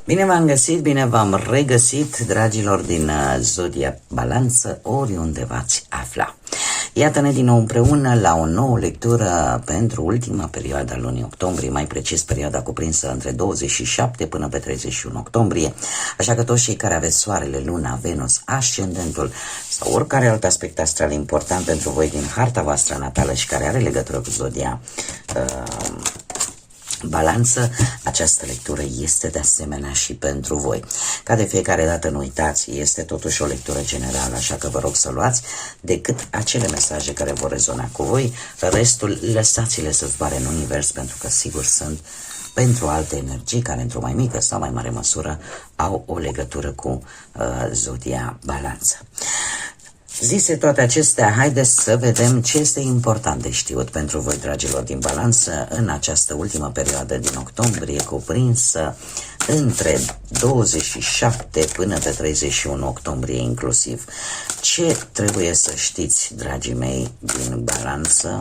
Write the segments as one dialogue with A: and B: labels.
A: Bine v-am găsit, bine v-am regăsit, dragilor din Zodia Balanță, oriunde v-ați afla. Iată-ne din nou împreună la o nouă lectură pentru ultima perioadă a lunii octombrie, mai precis perioada cuprinsă între 27 până pe 31 octombrie, așa că toți cei care aveți soarele, luna, Venus, ascendentul sau oricare alt aspect astral important pentru voi din harta voastră natală și care are legătură cu Zodia Balanță, această lectură este de asemenea și pentru voi. Ca de fiecare dată nu uitați, este totuși o lectură generală, așa că vă rog să luați decât acele mesaje care vor rezona cu voi, restul lăsați-le să zboare în univers, pentru că sigur sunt pentru alte energii care într-o mai mică sau mai mare măsură au o legătură cu Zodia Balanță. Zise toate acestea, haideți să vedem ce este important de știut pentru voi, dragilor din Balanță, în această ultimă perioadă din octombrie, cuprinsă între 27 până pe 31 octombrie inclusiv. Ce trebuie să știți, dragii mei din Balanță,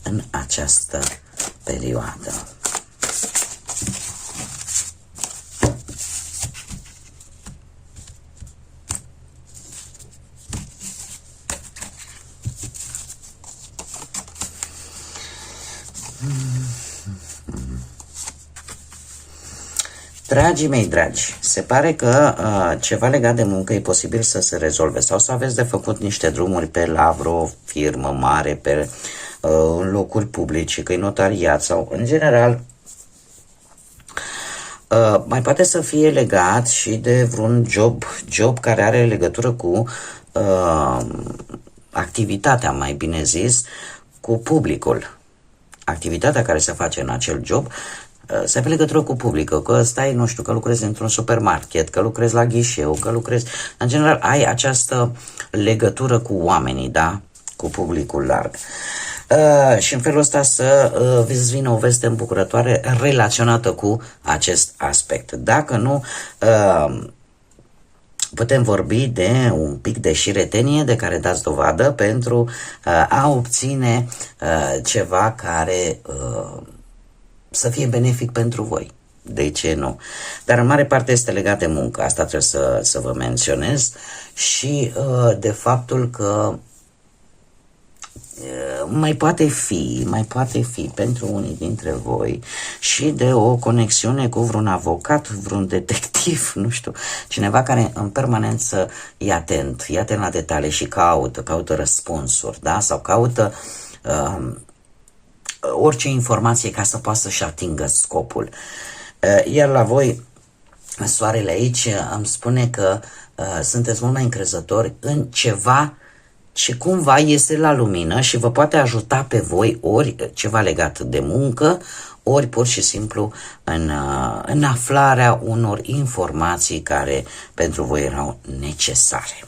A: în această perioadă? Dragii mei dragi, se pare că ceva legat de muncă e posibil să se rezolve sau să aveți de făcut niște drumuri pe la vreo firmă mare, pe locuri publice, că e notariat sau în general. Mai poate să fie legat și de vreun job care are legătură cu activitatea, mai bine zis, cu publicul. Activitatea care se face în acel job să aibă legătură cu publicul, că stai, nu știu, că lucrezi într-un supermarket, că lucrezi la ghișeu, că lucrezi... În general, ai această legătură cu oamenii, da? Cu publicul larg. Și în felul ăsta să îți vină o veste îmbucurătoare relaționată cu acest aspect. Dacă nu, putem vorbi de un pic de șiretenie de care dați dovadă pentru a obține ceva care să fie benefic pentru voi. De ce nu? Dar în mare parte este legat de muncă. Asta trebuie să vă menționez și de faptul că mai poate fi pentru unii dintre voi și de o conexiune cu vreun avocat, vreun detectiv, nu știu, cineva care în permanență e atent la detalii și caută răspunsuri, da? Sau caută orice informație ca să poată să-și atingă scopul. Iar la voi, soarele aici îmi spune că sunteți mult mai încrezători în ceva ce cumva iese la lumină și vă poate ajuta pe voi, ori ceva legat de muncă, ori pur și simplu în aflarea unor informații care pentru voi erau necesare.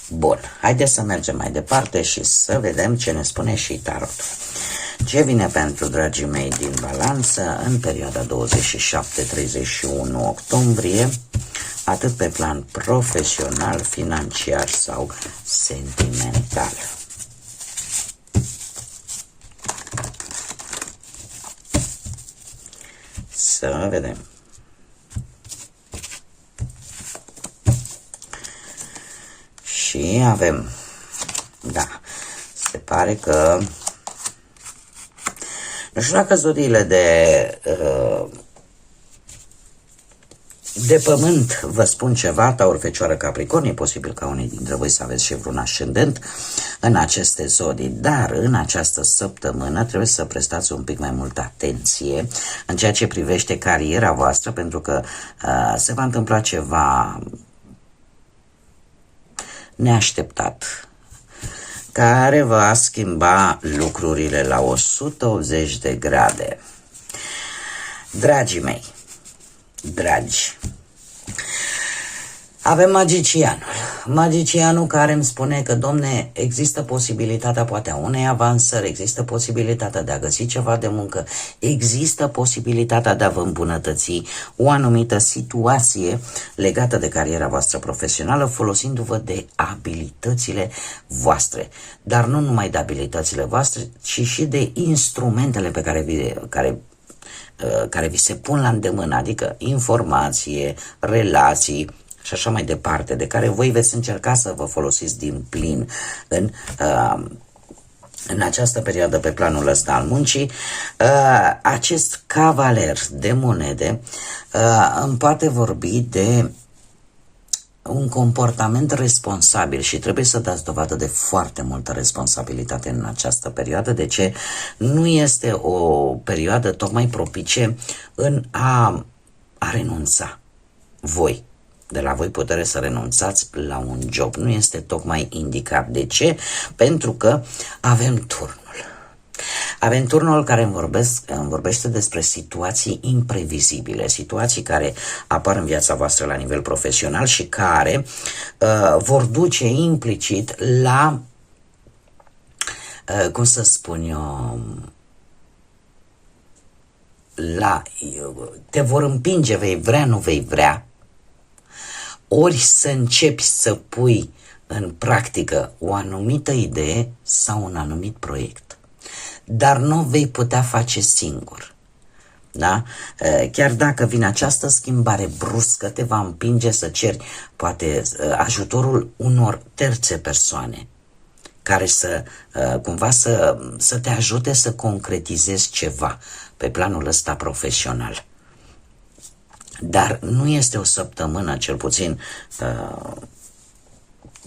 A: Bun, haideți să mergem mai departe și să vedem ce ne spune și tarotul. Ce vine pentru dragii mei din Balanță în perioada 27-31 octombrie, atât pe plan profesional, financiar sau sentimental. Să vedem. Și avem, da, se pare că, nu știu dacă zodiile de pământ vă spun ceva, Taur, Fecioară, Capricorn, e posibil ca unii dintre voi să aveți și vreun ascendent în aceste zodii, dar în această săptămână trebuie să prestați un pic mai multă atenție în ceea ce privește cariera voastră, pentru că se va întâmpla ceva neașteptat, care va schimba lucrurile la 180 de grade. Dragii mei, dragi, avem magicianul care îmi spune că, domne, există posibilitatea poate a unei avansări, există posibilitatea de a găsi ceva de muncă, există posibilitatea de a vă îmbunătăți o anumită situație legată de cariera voastră profesională, folosindu-vă de abilitățile voastre, dar nu numai de abilitățile voastre, ci și de instrumentele pe care care vi se pun la îndemână, adică informație, relații și așa mai departe, de care voi veți încerca să vă folosiți din plin în această perioadă pe planul ăsta al muncii. Acest cavaler de monede îmi poate vorbi de un comportament responsabil și trebuie să dați dovadă de foarte multă responsabilitate în această perioadă. De ce? Nu este o perioadă tocmai propice în a renunța. De la voi putere să renunțați la un job. Nu este tocmai indicat. De ce? Pentru că avem turnul. Avem turnul care îmi vorbește despre situații imprevizibile, situații care apar în viața voastră la nivel profesional și care vor duce implicit la, cum să spun eu, te vor împinge, vei vrea, nu vei vrea, ori să începi să pui în practică o anumită idee sau un anumit proiect. Dar nu vei putea face singur. Da? Chiar dacă vine această schimbare bruscă, te va împinge să ceri poate ajutorul unor terțe persoane care să cumva să te ajute să concretizezi ceva pe planul ăsta profesional. Dar nu este o săptămână, cel puțin,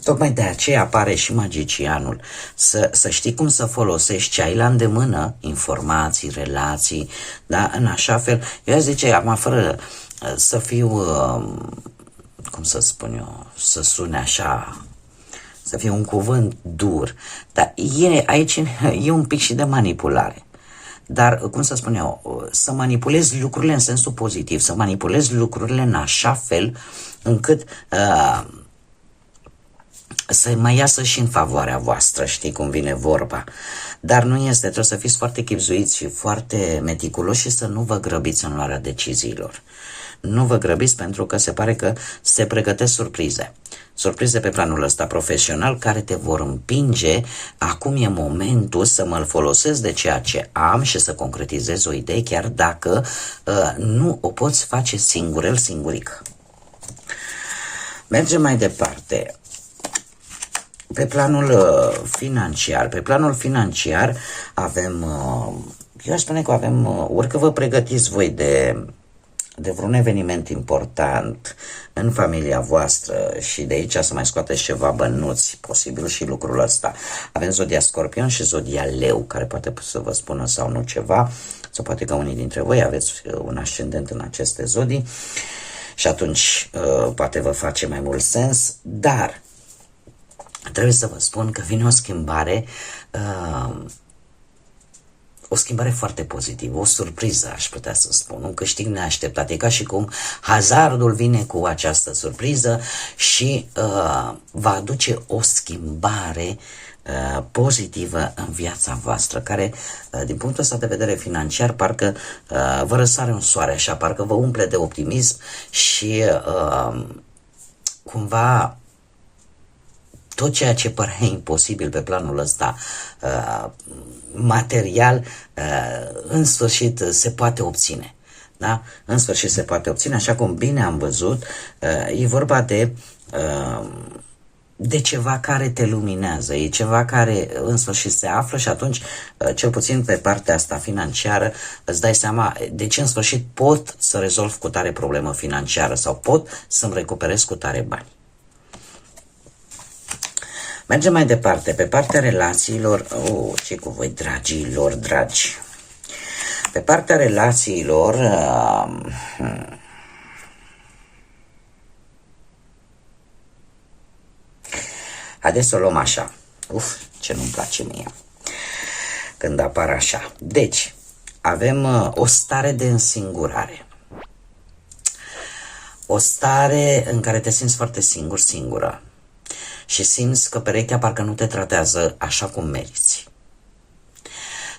A: tocmai de aceea apare și magicianul, să știi cum să folosești ce ai la îndemână, informații, relații, da? În așa fel, eu zice, acum fără să fiu, cum să spun eu, să sune așa, să fie un cuvânt dur, dar aici e un pic și de manipulare. Dar, cum să spun eu, să manipulezi lucrurile în sensul pozitiv, să manipulezi lucrurile în așa fel încât să mai iasă și în favoarea voastră, știi cum vine vorba. Dar nu este, trebuie să fiți foarte chibzuiți și foarte meticuloși și să nu vă grăbiți în luarea deciziilor. Nu vă grăbiți pentru că se pare că se pregătesc surprize. Surprize pe planul ăsta profesional care te vor împinge. Acum e momentul să mă folosesc de ceea ce am și să concretizez o idee, chiar dacă nu o poți face singuric. Mergem mai departe. Pe planul financiar avem, eu aș spune că avem, orică vă pregătiți voi de vreun eveniment important în familia voastră și de aici să mai scoateți ceva bănuți, posibil și lucrul ăsta. Avem zodia Scorpion și zodia Leu, care poate să vă spună sau nu ceva, sau poate că unii dintre voi aveți un ascendent în aceste zodii și atunci poate vă face mai mult sens, dar trebuie să vă spun că vine o schimbare foarte pozitivă, o surpriză, aș putea să spun, un câștig neașteptat. E ca și cum hazardul vine cu această surpriză și va aduce o schimbare pozitivă în viața voastră, care, din punctul ăsta de vedere financiar, parcă vă răsare un soare, așa, parcă vă umple de optimism și cumva tot ceea ce părea imposibil pe planul ăsta material, în sfârșit se poate obține. Da? În sfârșit se poate obține, așa cum bine am văzut, e vorba de ceva care te luminează, e ceva care în sfârșit se află și atunci, cel puțin pe partea asta financiară, îți dai seama de ce în sfârșit pot să rezolv cu tare problemă financiară sau pot să-mi recuperez cu tare bani. Mergem mai departe, pe partea relațiilor, ce cu voi, dragilor, dragi. Pe partea relațiilor, haideți să o luăm așa. Ce nu-mi place mie când apar așa. Deci, avem o stare de însingurare. O stare în care te simți foarte singură. Și simți că perechea parcă nu te tratează așa cum meriți.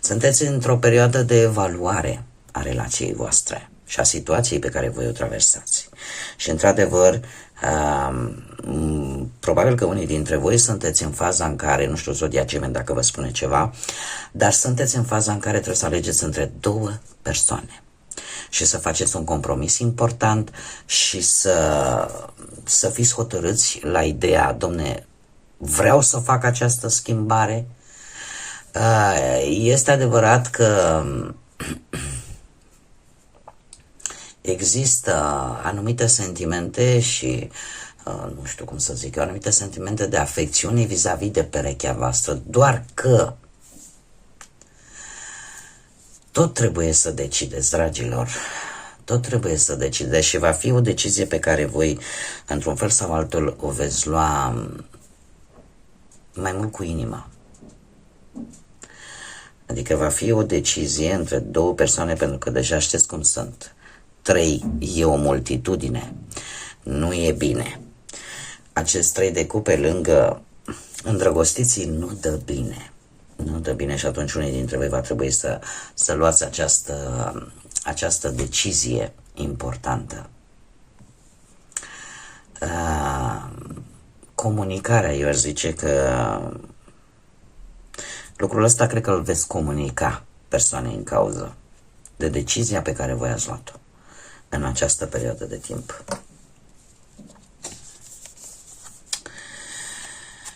A: Sunteți într-o perioadă de evaluare a relației voastre și a situației pe care voi o traversați. Și într-adevăr, probabil că unii dintre voi sunteți în faza în care, nu știu, zodia Gemeni dacă vă spune ceva, dar sunteți în faza în care trebuie să alegeți între două persoane. și să faceți un compromis important și să fiți hotărâți la ideea, domne, vreau să fac această schimbare. Este adevărat că există anumite sentimente și, nu știu cum să zic eu, anumite sentimente de afecțiune vis-a-vis de perechea voastră, doar că tot trebuie să decideți, dragilor, tot trebuie să decideți și va fi o decizie pe care voi, într-un fel sau altul, o veți lua mai mult cu inima. Adică va fi o decizie între două persoane, pentru că deja știți cum sunt. 3 e o multitudine, nu e bine. Acest 3 de cupe lângă îndrăgostiții nu dă bine. Nu dă bine și atunci unii dintre voi va trebui să luați această decizie importantă. Comunicarea, eu aș zice că lucrul ăsta cred că îl veți comunica persoanei în cauză de decizia pe care voi ați luat-o în această perioadă de timp.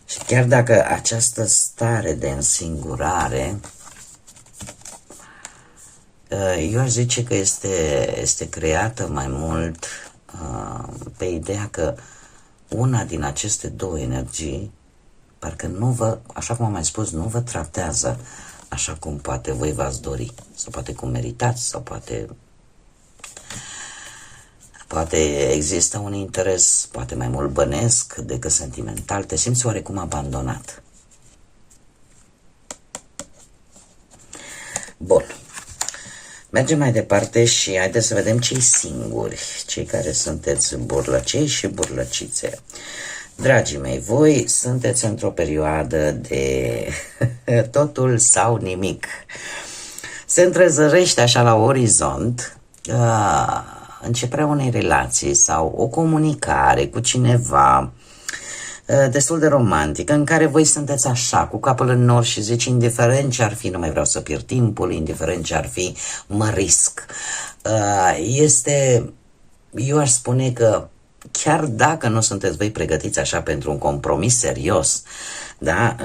A: Și chiar dacă această stare de însingurare, eu aș zice că este creată mai mult pe ideea că una din aceste două energii parcă nu vă, așa cum am mai spus, nu vă tratează așa cum poate voi v-ați dori, sau poate cum meritați, sau poate există un interes, poate mai mult bănesc decât sentimental, te simți oarecum abandonat. Bun. Mergem mai departe și haideți să vedem cei singuri, cei care sunteți burlăcei și burlăcițe. Dragii mei, voi sunteți într-o perioadă de totul sau nimic. Se întrezărește așa la orizont începerea unei relații sau o comunicare cu cineva destul de romantică, în care voi sunteți așa, cu capul în nor și zici, indiferent ce ar fi, nu mai vreau să pierd timpul, indiferent ce ar fi, mă risc. Eu aș spune că chiar dacă nu sunteți voi pregătiți așa pentru un compromis serios, da,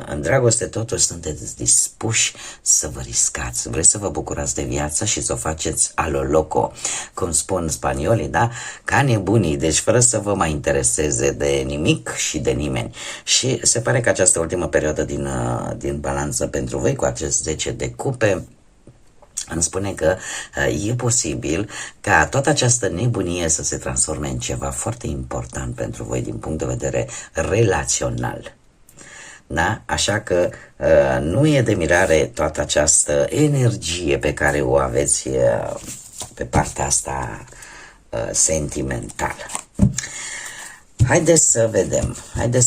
A: în dragoste totuși sunteți dispuși să vă riscați, vreți să vă bucurați de viață și să o faceți a lo loco, cum spun spaniolii, da, ca nebunii, deci fără să vă mai intereseze de nimic și de nimeni. Și se pare că această ultimă perioadă din balanță pentru voi, cu acest 10 de cupe, îmi spune că e posibil ca toată această nebunie să se transforme în ceva foarte important pentru voi din punct de vedere relațional. Da? Așa că nu e de mirare toată această energie pe care o aveți pe partea asta sentimentală. Haideți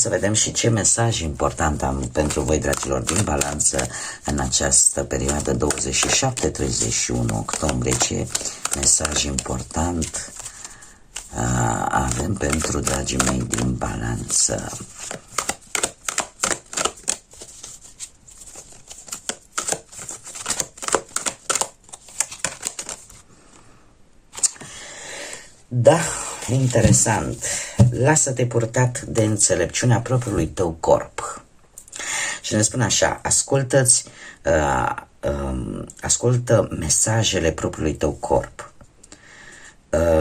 A: să vedem și ce mesaj important am pentru voi, dragilor, din balanță în această perioadă 27-31 octombrie, ce mesaj important avem pentru dragii mei din balanță. Da, interesant. Lasă-te purtat de înțelepciunea propriului tău corp. Și ne spune așa, ascultă mesajele propriului tău corp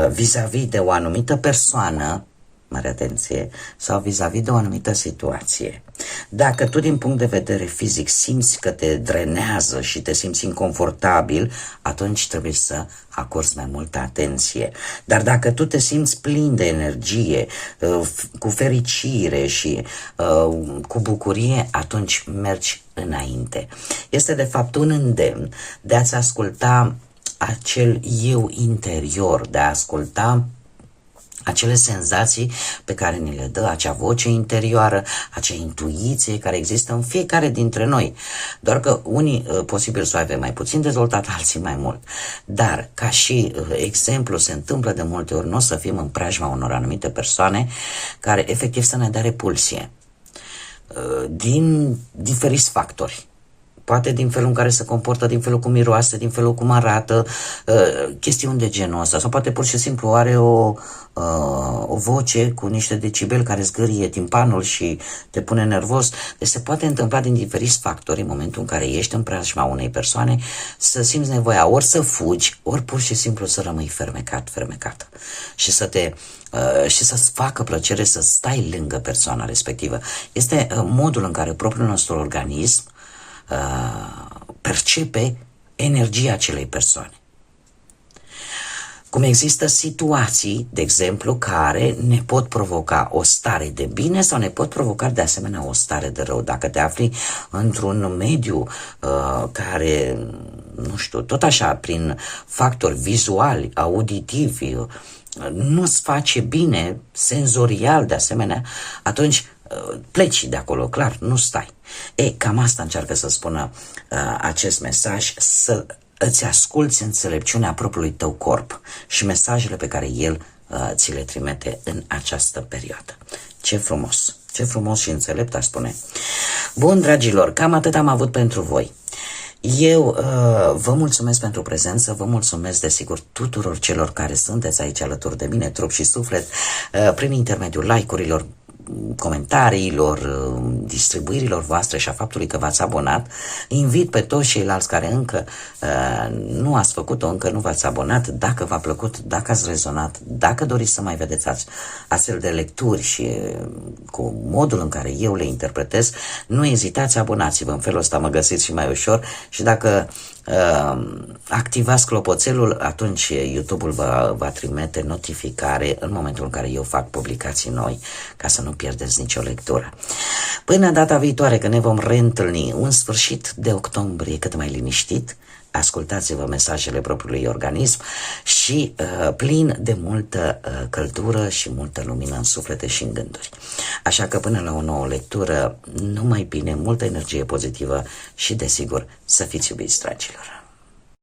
A: vis-a-vis de o anumită persoană, mare atenție, sau vis-a-vis de o anumită situație. Dacă tu din punct de vedere fizic simți că te drenează și te simți inconfortabil, atunci trebuie să acorzi mai multă atenție. Dar dacă tu te simți plin de energie, cu fericire și cu bucurie, atunci mergi înainte. Este de fapt un îndemn de a-ți asculta acel eu interior, de a asculta acele senzații pe care ni le dă acea voce interioară, acea intuiție care există în fiecare dintre noi. Doar că unii posibil să o aibă mai puțin dezvoltat, alții mai mult. Dar, ca și exemplu, se întâmplă de multe ori, nu o să fim în preajma unor anumite persoane care efectiv să ne dea repulsie din diferiți factori. poate din felul în care se comportă, din felul cum miroase, din felul cum arată, chestiuni de genul ăsta. Sau poate pur și simplu are o voce cu niște decibeli care zgârie timpanul și te pune nervos. Deci se poate întâmpla din diferiți factori în momentul în care ești în preajma unei persoane să simți nevoia ori să fugi, ori pur și simplu să rămâi fermecată și și să-ți facă plăcere să stai lângă persoana respectivă. Este modul în care propriul nostru organism percepe energia acelei persoane. Cum există situații, de exemplu, care ne pot provoca o stare de bine sau ne pot provoca de asemenea o stare de rău. Dacă te afli într-un mediu care, nu știu, tot așa, prin factori vizuali, auditivi, nu-ți face bine, senzorial de asemenea, atunci pleci de acolo, clar, nu stai. Cam asta încearcă să spună acest mesaj, să îți asculți înțelepciunea propriului tău corp și mesajele pe care el ți le trimite în această perioadă. Ce frumos! Ce frumos și înțelept, aș spune. Bun, dragilor, cam atât am avut pentru voi. Eu vă mulțumesc pentru prezență, vă mulțumesc desigur tuturor celor care sunteți aici alături de mine, trup și suflet, prin intermediul like-urilor, comentariilor, distribuirilor voastre și a faptului că v-ați abonat. Invit pe toți ceilalți care încă nu ați făcut-o, încă nu v-ați abonat, dacă v-a plăcut, dacă ați rezonat, dacă doriți să mai vedeți astfel de lecturi și cu modul în care eu le interpretez, nu ezitați, abonați-vă, în felul ăsta mă găsiți și mai ușor și dacă activați clopoțelul, atunci YouTube-ul va trimite notificare în momentul în care eu fac publicații noi, ca să nu pierdeți nicio lectură. Până data viitoare, când ne vom reîntâlni, un sfârșit de octombrie cât mai liniștit, ascultați-vă mesajele propriului organism și plin de multă căldură și multă lumină în suflete și în gânduri. Așa că până la o nouă lectură, numai bine, multă energie pozitivă și desigur să fiți iubiți, dragilor.